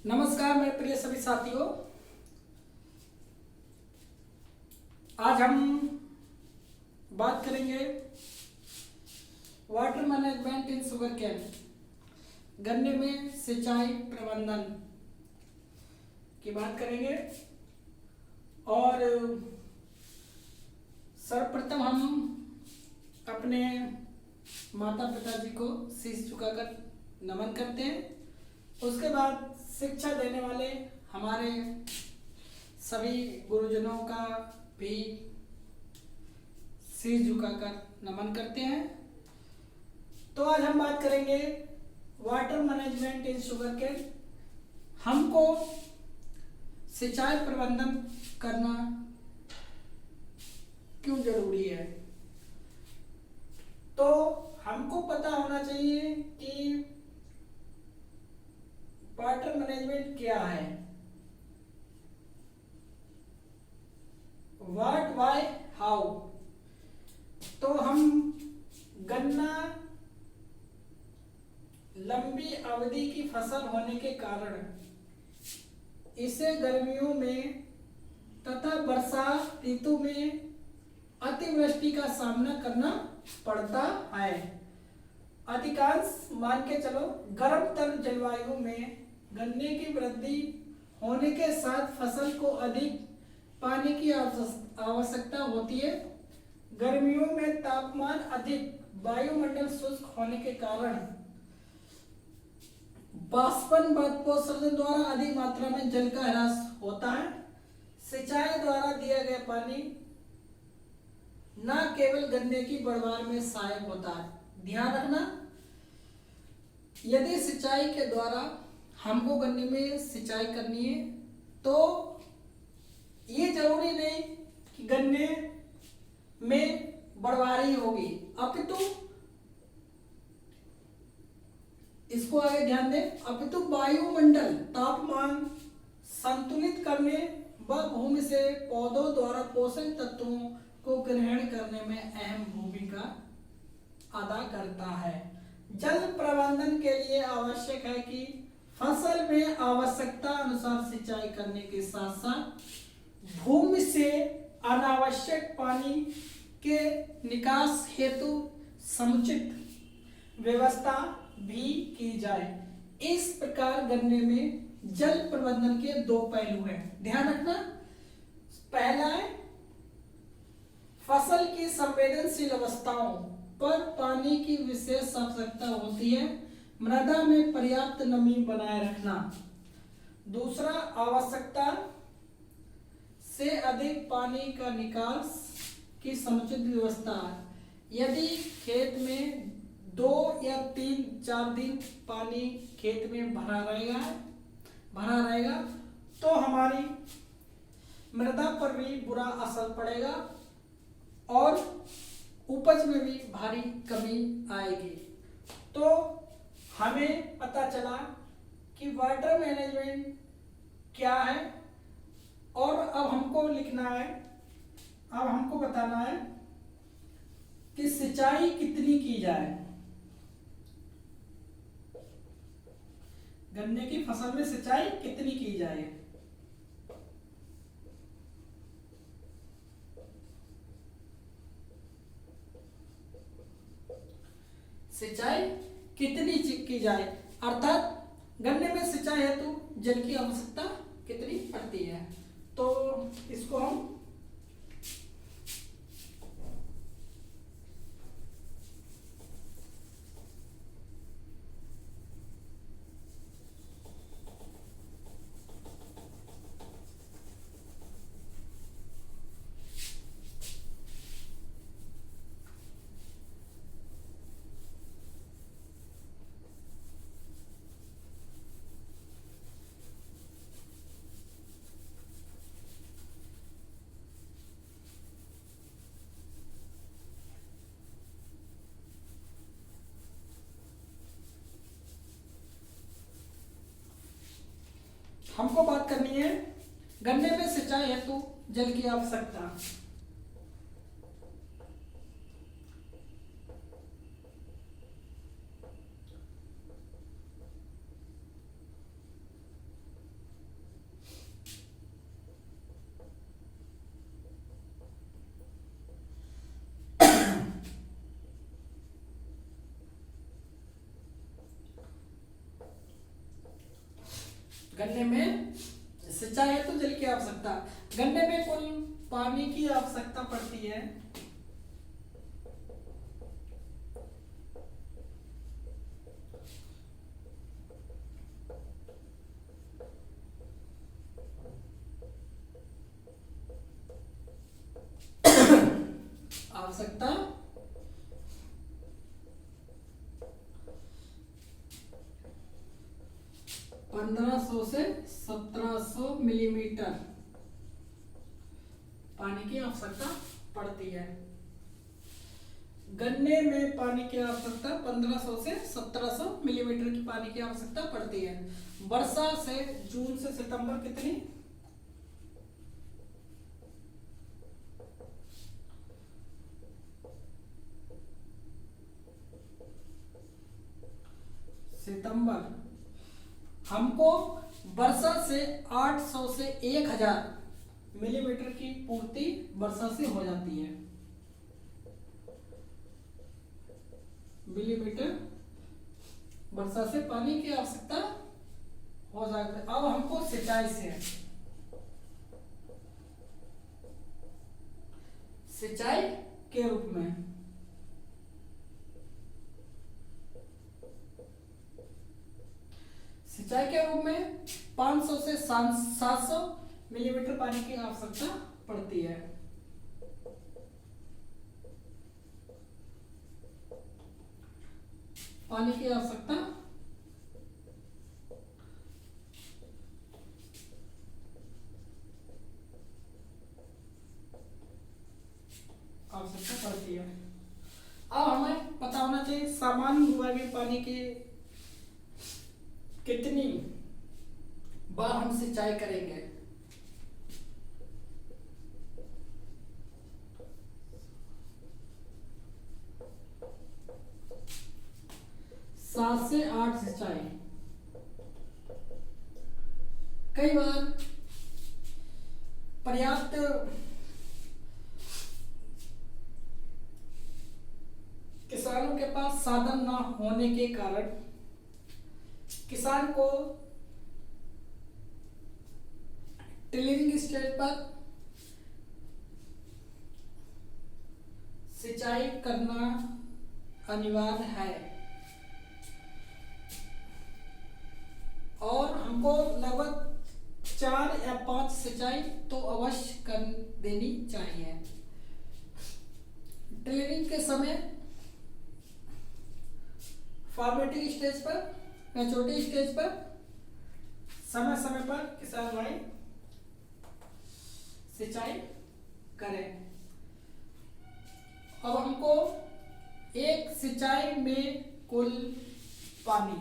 नमस्कार मेरे प्रिय सभी साथियों। आज हम बात करेंगे water management in sugarcane, गन्ने में सिंचाई प्रबंधन की बात करेंगे। और सर्वप्रथम हम अपने माता पिताजी को शीश झुकाकर नमन करते हैं। उसके बाद शिक्षा देने वाले हमारे सभी गुरुजनों का भी शीश झुकाकर नमन करते हैं। तो आज हम बात करेंगे water management in sugarcane. हमको सिंचाई प्रबंधन करना क्यों जरूरी है। तो हमको पता होना चाहिए कि वाटर मैनेजमेंट क्या है, व्हाट, व्हाई, हाउ। तो हम गन्ना लंबी अवधि की फसल होने के कारण इसे गर्मियों में तथा वर्षा ऋतु में अतिवृष्टि का सामना करना पड़ता है। अधिकांश मान के चलो गर्मतर जलवायु में गन्ने की वृद्धि होने के साथ फसल को अधिक पानी की आवश्यकता होती है। गर्मियों में तापमान अधिक, वायुमंडल शुष्क होने के कारण बाष्पन वाष्पोत्सर्जन द्वारा अधिक मात्रा में जल का ह्रास होता है। सिंचाई द्वारा दिया गया पानी न केवल गन्ने की पैदावार में सहायक होता है, ध्यान रखना, यदि सिंचाई के द्वारा हमको गन्ने में सिंचाई करनी है तो ये जरूरी नहीं कि गन्ने में बढ़वारी होगी, अपितु इसको आगे ध्यान दें, अपितु वायुमंडल तापमान संतुलित करने व भूमि से पौधों द्वारा पोषक तत्वों को ग्रहण करने में अहम भूमिका अदा करता है। जल प्रबंधन के लिए आवश्यक है कि फसल में आवश्यकता अनुसार सिंचाई करने के साथ साथ भूमि से अनावश्यक पानी के निकास हेतु समुचित व्यवस्था भी की जाए। इस प्रकार गन्ने में जल प्रबंधन के दो पहलू हैं, ध्यान रखना। पहला है फसल की संवेदनशील अवस्थाओं पर पानी की विशेष आवश्यकता होती है, मृदा में पर्याप्त नमी बनाए रखना। दूसरा, आवश्यकता से अधिक पानी का निकास की समुचित व्यवस्था। यदि खेत में 2 या 3-4 दिन पानी खेत में भरा रहेगा तो हमारी मृदा पर भी बुरा असर पड़ेगा और उपज में भी भारी कमी आएगी। तो हमें पता चला कि वाटर मैनेजमेंट क्या है और अब हमको लिखना है, अब हमको बताना है कि सिंचाई कितनी की जाए। गन्ने की फसल में सिंचाई कितनी की जाए। सिंचाई कितनी की जाए अर्थात गन्ने में सिंचाई हेतु जल की आवश्यकता कितनी पड़ती है। तो इसको हम हमको बात करनी है गन्ने में सिंचाई हेतु जल की आवश्यकता। गन्ने में सिंचाई है तो जल की आवश्यकता। गन्ने में कुल पानी की आवश्यकता पड़ती है 1500 से 1700 मिलीमीटर पानी की आवश्यकता पड़ती है। गन्ने में पानी की आवश्यकता 1500 से 1700 मिलीमीटर की पानी की आवश्यकता पड़ती है। वर्षा से जून से सितंबर कितनी? सितंबर हमको वर्षा से 800 से 1000 मिलीमीटर की पूर्ति वर्षा से हो जाती है। मिलीमीटर वर्षा से पानी की आवश्यकता हो जाती है। अब हमको सिंचाई से सिंचाई के रूप में सिंचाई के रूप में 500 से 700 मिलीमीटर पानी की आवश्यकता पड़ती है। पानी की आवश्यकता पड़ती है। अब हमें पता होना चाहिए सामान्य भूभाग में पानी की कितनी बार हम सिंचाई करेंगे। सात से 8 सिंचाई। कई बार पर्याप्त किसानों के पास साधन न होने के कारण किसान को टिलरिंग स्टेज पर सिंचाई करना अनिवार्य है और हमको लगभग 4 या 5 सिंचाई तो अवश्य कर देनी चाहिए। टिलरिंग के समय फॉर्मेटिंग स्टेज पर या छोटी स्टेज पर समय समय पर किसान भाई सिंचाई करें। अब हमको एक सिंचाई में कुल पानी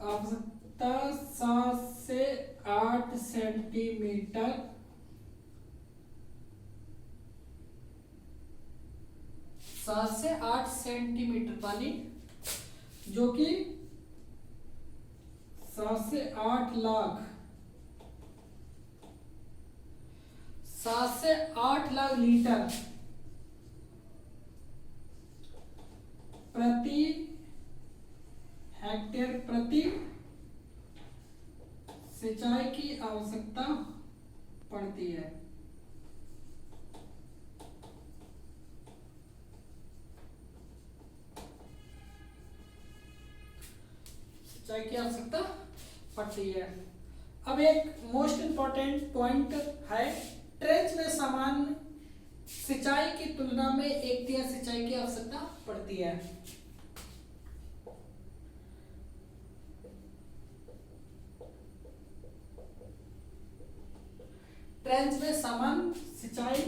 आवश्यकता 7 से 8 सेंटीमीटर 7 से 8 सेंटीमीटर पानी जो कि 7 से 8 लाख 7 से 8 लाख लीटर प्रति हेक्टेयर प्रति सिंचाई की आवश्यकता पड़ती है। सिंचाई की आवश्यकता पड़ती है। अब एक मोस्ट इंपॉर्टेंट पॉइंट है, ट्रेंच में सामान्य सिंचाई की तुलना में 1/3 सिंचाई की आवश्यकता पड़ती है। ट्रेंच में सामान्य सिंचाई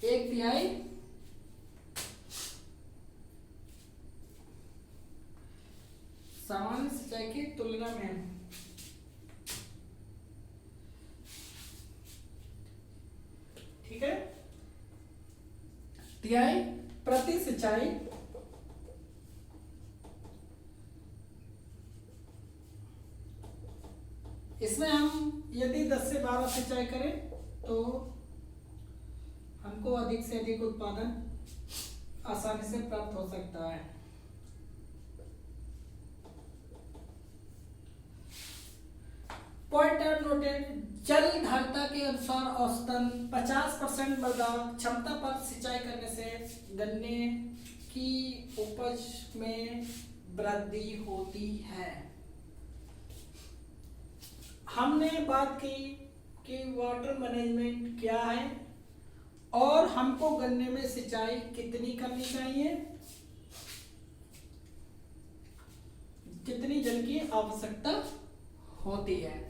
1/3 सामान्य सिंचाई की तुलना में ठीक है, तिहाई प्रति सिंचाई इसमें हम यदि 10 से 12 सिंचाई करें तो हमको अधिक से अधिक उत्पादन आसानी से प्राप्त हो सकता है। पॉइंटर नोटेड, जल धारिता के अनुसार औसतन 50% मृदा क्षमता पर सिंचाई करने से गन्ने की उपज में वृद्धि होती है। हमने बात की कि वाटर मैनेजमेंट क्या है और हमको गन्ने में सिंचाई कितनी करनी चाहिए, कितनी जल की आवश्यकता होती है।